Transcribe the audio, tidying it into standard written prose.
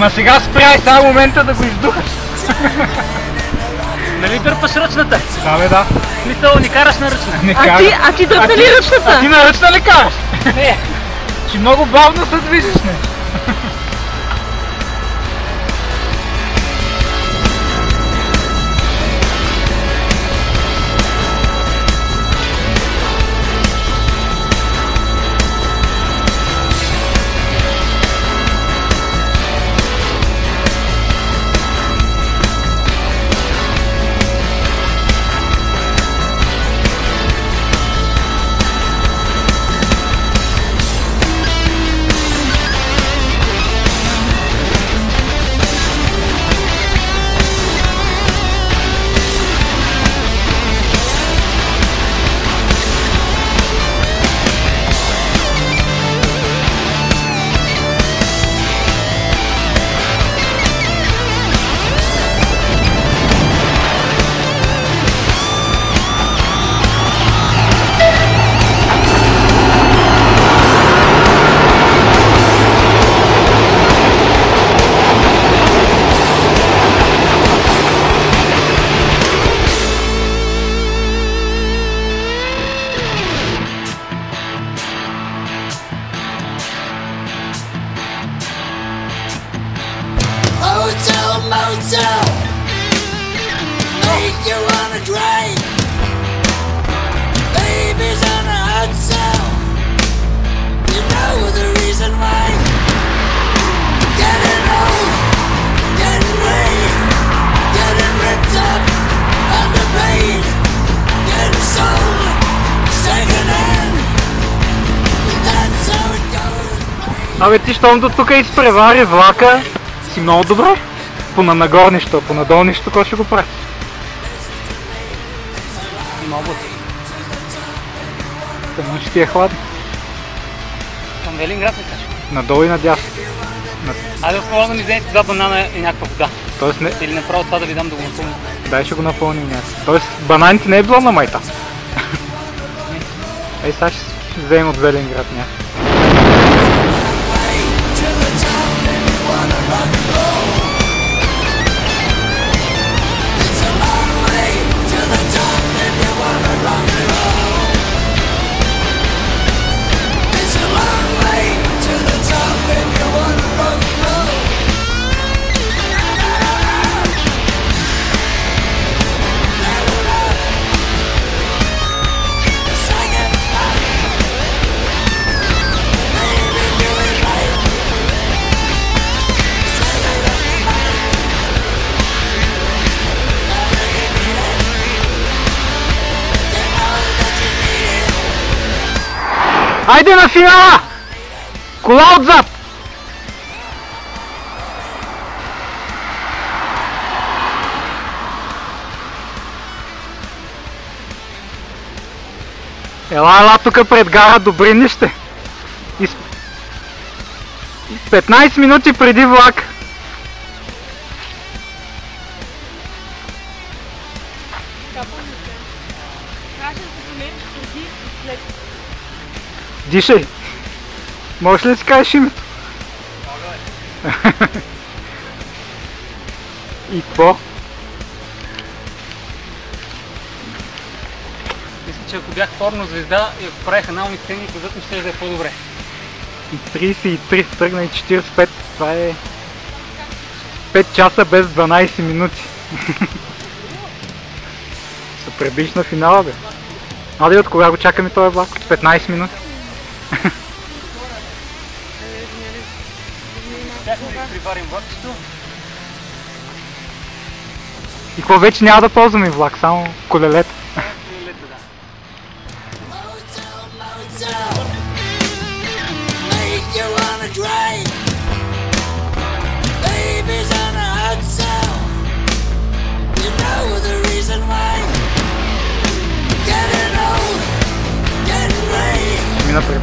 Ма сега спряй, само момента да го издухаш. Нали дърпаш ръчната? Да бе, да. Мисъл, не караш на ръчна. Не А ти дръпна ли ръчната? А ти на ръчна ли караш? Не. Че много бавно се движиш, не? Motel, make you wanna drink. Babies on a hot cell, you know the reason why. Getting old, getting late, getting ripped up, underpaid, getting sold, second hand. That's how it goes. Абе ти щом до тук изпревари влака, си много добре. По-нагорнищо, по-надолнищо, кой ще го прави? Има област. Тъмно, че ти е хладно. Към Велинград ли кажеш? Надолу и надясно. Айде отговорно да ми вземете 2 банана и някаква вода. Тоест не... Или направо това да ви дам да го напълня. Дай ще го напълним някакво. Тоест бананите не е било на майта. Ей, сега ще вземем от Велинград някакво. Айде на финала! Кола отзад! Ела тука пред гара Добринище. 15 минути преди влак. Дишай! Можеш ли да си кажеш името? И какво? Мисля, че ако бях порно звезда и ако правих анални сцени, отзад ми ще да е по-добре. И 33 тръгна и 45. Това е 5 часа без 12 минути. Се пребиш на финала, бе. Аде, от кога го чакаме този влак? От 15 минути. Бяхме да приварим влакчето. И какво вече няма да ползваме влак, само колелета. Колелета, да. Мина пред